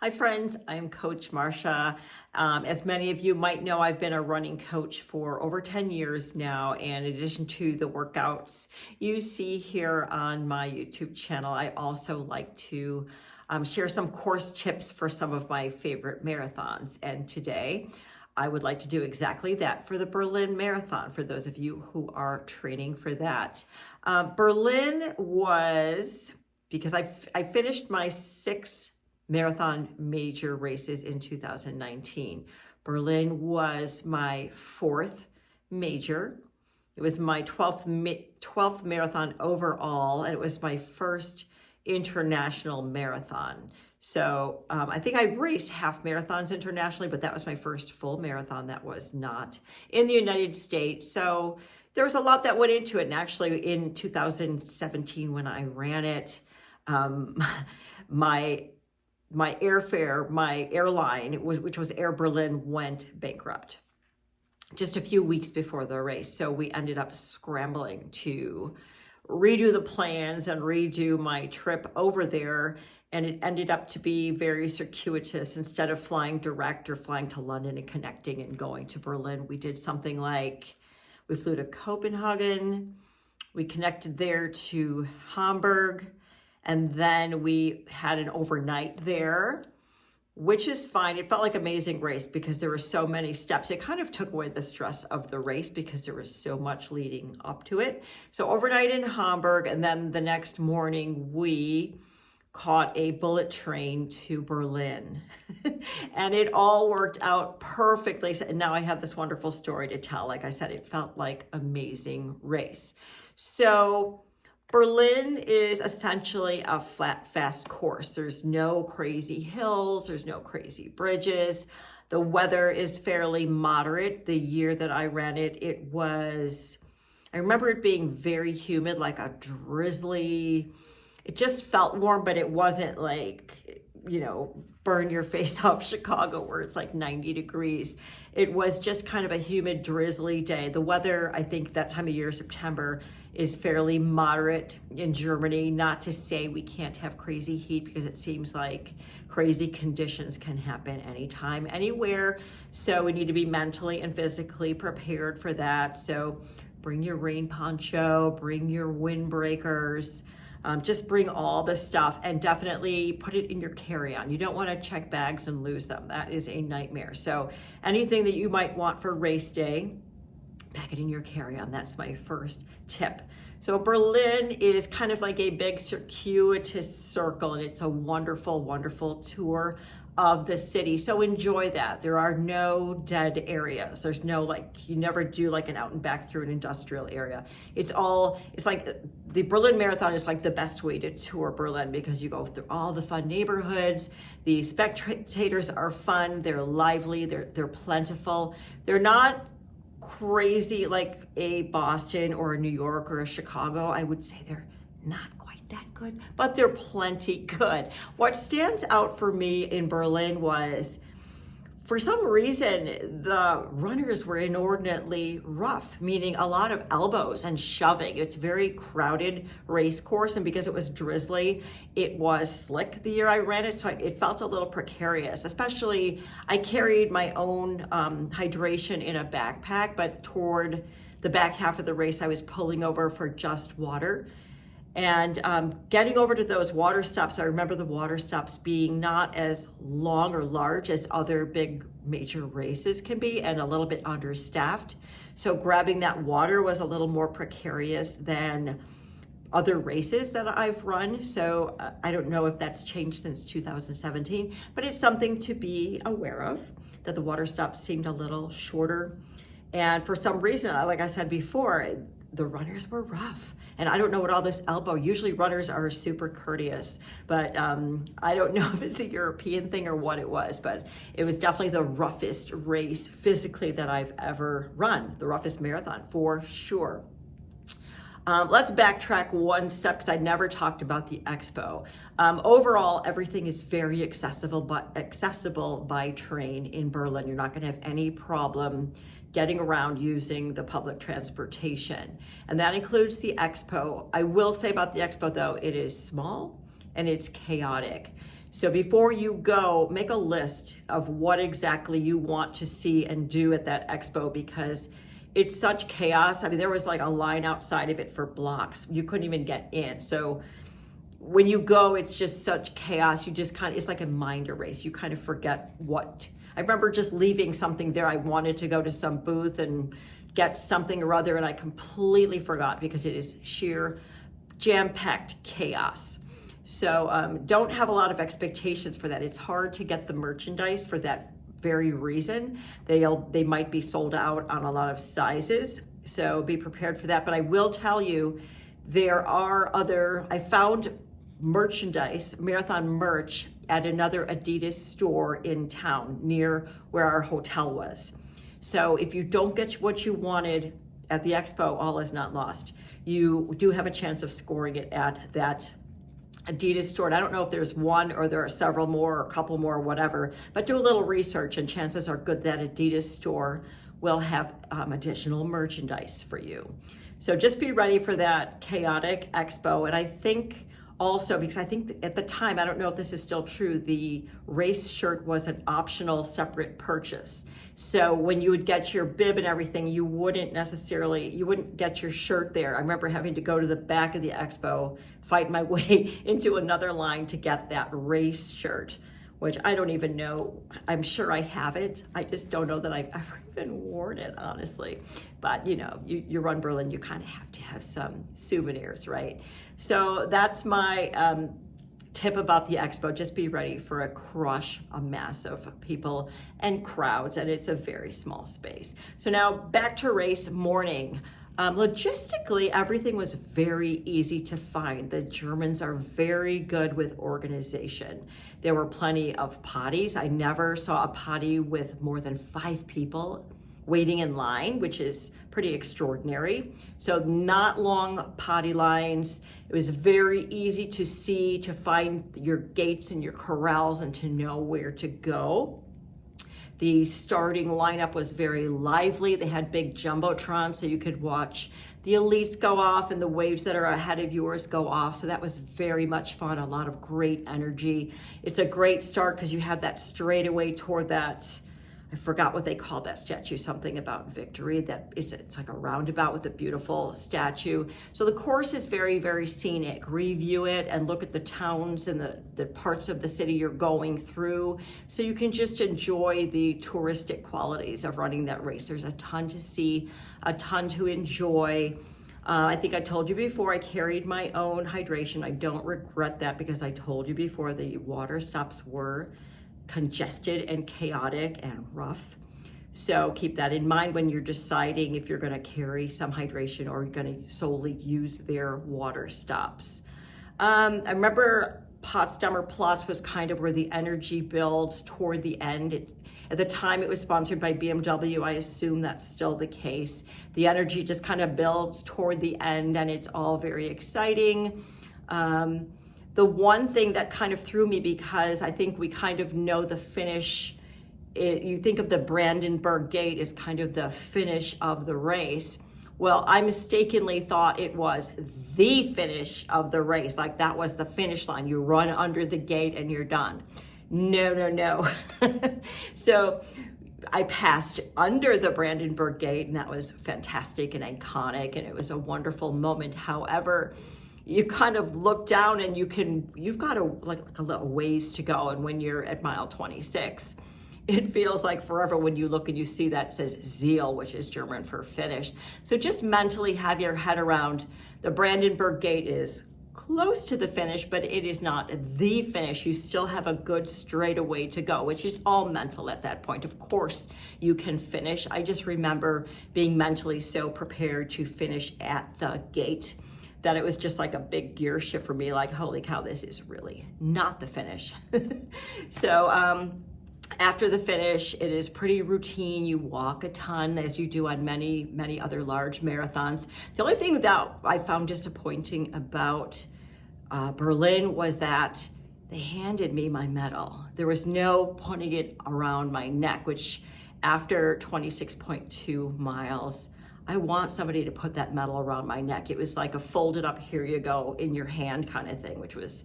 Hi friends, I'm Coach Marcia. As many of you might know, I've been a running coach for over 10 years now, and in addition to the workouts you see here on my YouTube channel, I also like to share some course tips for some of my favorite marathons. And today I would like to do exactly that for the Berlin Marathon, for those of you who are training for that. Berlin was, because I finished my 6 marathon major races in 2019. Berlin was my 4th major. It was my 12th marathon overall, and it was my first international marathon. So I think I raced half marathons internationally, but that was my first full marathon that was not in the United States. So there was a lot that went into it. And actually in 2017, when I ran it, my airfare, my airline, which was Air Berlin, went bankrupt just a few weeks before the race. So we ended up scrambling to redo the plans and redo my trip over there. And it ended up to be very circuitous. Instead of flying direct or flying to London and connecting and going to Berlin, we did something like we flew to Copenhagen, we connected there to Hamburg, and then we had an overnight there, which is fine. It felt like an amazing race because there were so many steps. It kind of took away the stress of the race because there was so much leading up to it. So overnight in Hamburg, and then the next morning we caught a bullet train to Berlin. And it all worked out perfectly. And now I have this wonderful story to tell. Like I said, it felt like an amazing race. So Berlin is essentially a flat, fast course. There's no crazy hills, there's no crazy bridges. The weather is fairly moderate. The year that I ran it, I remember it being very humid, like a drizzly, it just felt warm, but it wasn't like, burn your face off Chicago where it's like 90 degrees. It was just kind of a humid, drizzly day. The weather, I think that time of year, September, is fairly moderate in Germany. Not to say we can't have crazy heat, because it seems like crazy conditions can happen anytime, anywhere. So we need to be mentally and physically prepared for that. So bring your rain poncho, bring your windbreakers. Just bring all the stuff, and definitely put it in your carry-on. You don't want to check bags and lose them. That is a nightmare. So anything that you might want for race day, pack it in your carry-on. That's my first tip. So Berlin is kind of like a big circuitous circle, and it's a wonderful, wonderful tour of the city. So enjoy that. There are no dead areas. There's no, you never do like an out and back through an industrial area. It's like the Berlin Marathon is like the best way to tour Berlin, because you go through all the fun neighborhoods. The spectators are fun. They're lively. They're plentiful. They're not crazy like a Boston or a New York or a Chicago. I would say they're not quite that good, but they're plenty good. What stands out for me in Berlin was, for some reason, the runners were inordinately rough, meaning a lot of elbows and shoving. It's a very crowded race course, and because it was drizzly, it was slick the year I ran it, so it felt a little precarious. Especially, I carried my own hydration in a backpack, but toward the back half of the race, I was pulling over for just water. And getting over to those water stops, I remember the water stops being not as long or large as other big major races can be, and a little bit understaffed. So grabbing that water was a little more precarious than other races that I've run. So I don't know if that's changed since 2017, but it's something to be aware of, that the water stops seemed a little shorter. And for some reason, like I said before, the runners were rough. And I don't know what all this elbow, usually runners are super courteous, but I don't know if it's a European thing or what it was, but it was definitely the roughest race physically that I've ever run, the roughest marathon for sure. Let's backtrack one step, because I never talked about the expo. Overall, everything is very accessible by train in Berlin. You're not going to have any problem getting around using the public transportation. And that includes the expo. I will say about the expo, though, it is small and it's chaotic. So before you go, make a list of what exactly you want to see and do at that expo, because it's such chaos. I mean, there was like a line outside of it for blocks. You couldn't even get in. So when you go, it's just such chaos. You just it's like a mind erase. You kind of forget what. I remember just leaving something there. I wanted to go to some booth and get something or other, and I completely forgot because it is sheer jam-packed chaos. So don't have a lot of expectations for that. It's hard to get the merchandise for that very reason. They might be sold out on a lot of sizes, so be prepared for that. But I will tell you, I found merchandise, marathon merch, at another Adidas store in town near where our hotel was. So if you don't get what you wanted at the expo, all is not lost. You do have a chance of scoring it at that Adidas store. And I don't know if there's one or there are several more or a couple more or whatever, but do a little research and chances are good that Adidas store will have additional merchandise for you. So just be ready for that chaotic expo. And I think also, because I think at the time, I don't know if this is still true, the race shirt was an optional separate purchase. So when you would get your bib and everything, you wouldn't get your shirt there. I remember having to go to the back of the expo, fight my way into another line to get that race shirt, which I don't even know. I'm sure I have it. I just don't know that I've ever even worn it, honestly. But you run Berlin, you kind of have to have some souvenirs, right? So that's my tip about the expo. Just be ready for a mass of people and crowds, and it's a very small space. So now back to race morning. Logistically, everything was very easy to find. The Germans are very good with organization. There were plenty of potties. I never saw a potty with more than 5 people waiting in line, which is pretty extraordinary. So not long potty lines. It was very easy to see, to find your gates and your corrals and to know where to go. The starting lineup was very lively. They had big jumbotrons so you could watch the elites go off and the waves that are ahead of yours go off. So that was very much fun, a lot of great energy. It's a great start because you have that straightaway toward that, I forgot what they called that statue, something about victory. That it's like a roundabout with a beautiful statue. So the course is very, very scenic. Review it and look at the towns and the parts of the city you're going through, so you can just enjoy the touristic qualities of running that race. There's a ton to see, a ton to enjoy. I think I told you before, I carried my own hydration. I don't regret that because I told you before the water stops were congested and chaotic and rough. So keep that in mind when you're deciding if you're going to carry some hydration or you're going to solely use their water stops. I remember Potsdamer Platz was kind of where the energy builds toward the end. At the time it was sponsored by BMW. I assume that's still the case. The energy just kind of builds toward the end and it's all very exciting. The one thing that kind of threw me, because I think we kind of know the finish, you think of the Brandenburg Gate as kind of the finish of the race. Well, I mistakenly thought it was the finish of the race, like that was the finish line. You run under the gate and you're done. No. So I passed under the Brandenburg Gate, and that was fantastic and iconic, and it was a wonderful moment. However, you kind of look down and you've got a little ways to go. And when you're at mile 26, it feels like forever when you look and you see that says Ziel, which is German for finish. So just mentally have your head around the Brandenburg Gate is close to the finish, but it is not the finish. You still have a good straightaway to go, which is all mental at that point. Of course, you can finish. I just remember being mentally so prepared to finish at the gate that it was just like a big gear shift for me, like, holy cow, this is really not the finish. So after the finish, it is pretty routine. You walk a ton, as you do on many, many other large marathons. The only thing that I found disappointing about Berlin was that they handed me my medal. There was no putting it around my neck, which after 26.2 miles, I want somebody to put that medal around my neck. It was like a folded up, here you go, in your hand kind of thing, which was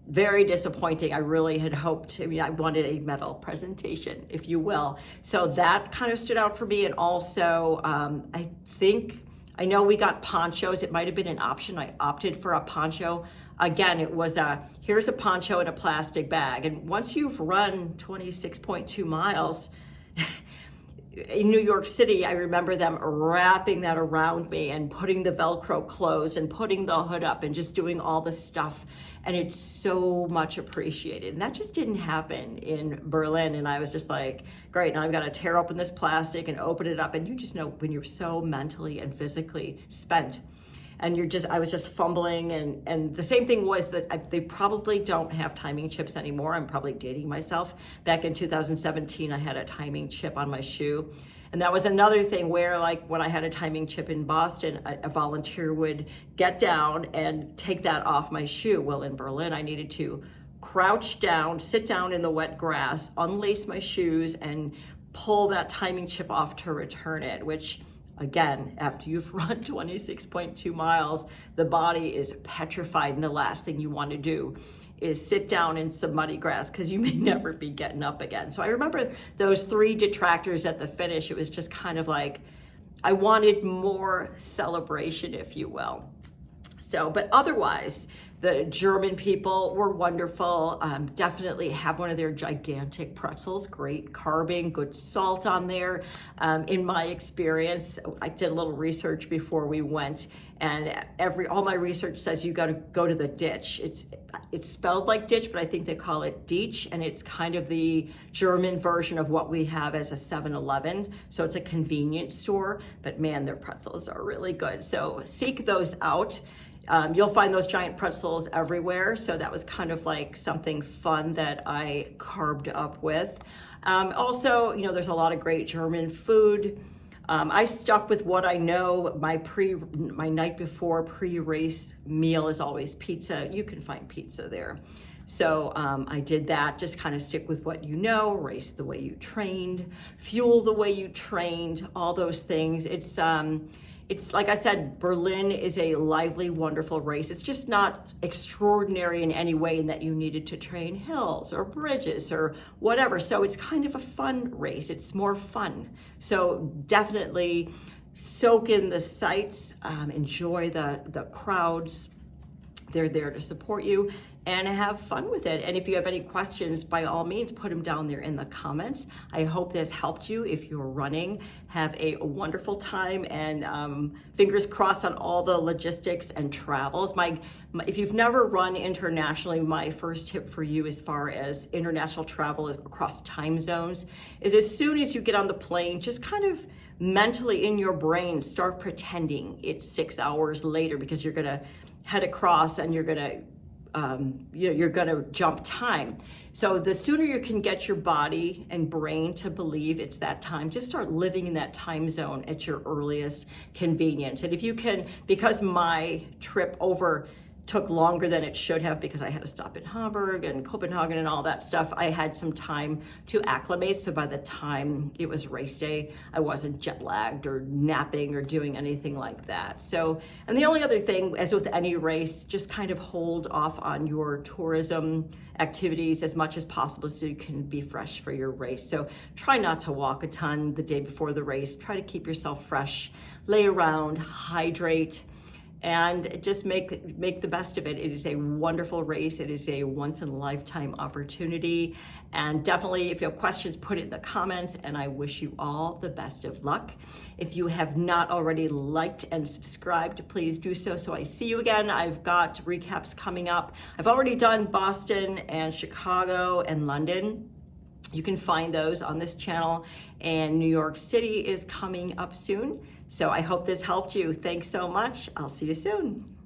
very disappointing. I really had hoped, I mean, I wanted a medal presentation, if you will. So that kind of stood out for me. And also, I know we got ponchos. It might have been an option. I opted for a poncho. Again, it was here's a poncho in a plastic bag. And once you've run 26.2 miles, in New York City, I remember them wrapping that around me and putting the Velcro closed and putting the hood up and just doing all this stuff. And it's so much appreciated. And that just didn't happen in Berlin. And I was just like, great, now I've got to tear open this plastic and open it up. And you just know when you're so mentally and physically spent, and I was just fumbling. And the same thing was that they probably don't have timing chips anymore. I'm probably dating myself. Back in 2017, I had a timing chip on my shoe. And that was another thing where, like, when I had a timing chip in Boston, a volunteer would get down and take that off my shoe. Well, in Berlin, I needed to crouch down, sit down in the wet grass, unlace my shoes, and pull that timing chip off to return it, which, again, after you've run 26.2 miles, the body is petrified, and the last thing you want to do is sit down in some muddy grass because you may never be getting up again. So I remember those 3 detractors at the finish. It was just kind of like, I wanted more celebration, if you will. So, but otherwise, the German people were wonderful. Definitely have one of their gigantic pretzels, great carbing, good salt on there. In my experience, I did a little research before we went, and all my research says you got to go to the ditch. It's spelled like ditch, but I think they call it Dietsch, and it's kind of the German version of what we have as a 7-Eleven. So it's a convenience store, but man, their pretzels are really good. So seek those out. You'll find those giant pretzels everywhere. So that was kind of like something fun that I carved up with. Also, there's a lot of great German food. I stuck with what I know. My night before pre-race meal is always pizza. You can find pizza there. So I did that, just kind of stick with what you know, race the way you trained, fuel the way you trained, all those things. It's like I said, Berlin is a lively, wonderful race. It's just not extraordinary in any way in that you needed to train hills or bridges or whatever. So it's kind of a fun race. It's more fun. So definitely soak in the sights, enjoy the crowds. They're there to support you, and have fun with it. And if you have any questions, by all means, put them down there in the comments. I hope this helped you. If you're running, have a wonderful time, and fingers crossed on all the logistics and travels. If you've never run internationally, my first tip for you as far as international travel across time zones is, as soon as you get on the plane, just kind of mentally in your brain start pretending it's 6 hours later, because you're gonna head across and you're gonna jump time. So the sooner you can get your body and brain to believe it's that time, just start living in that time zone at your earliest convenience. And if you can, because my trip over took longer than it should have, because I had to stop in Hamburg and Copenhagen and all that stuff, I had some time to acclimate. So by the time it was race day, I wasn't jet lagged or napping or doing anything like that. So, and the only other thing, as with any race, just kind of hold off on your tourism activities as much as possible so you can be fresh for your race. So try not to walk a ton the day before the race. Try to keep yourself fresh, lay around, hydrate, and just make the best of it. It is a wonderful race. It is a once-in-a-lifetime opportunity. And definitely, if you have questions, put it in the comments, and I wish you all the best of luck. If you have not already liked and subscribed, please do so I see you again. I've got recaps coming up. I've already done Boston and Chicago and London. You can find those on this channel, and New York City is coming up soon. So I hope this helped you. Thanks so much. I'll see you soon.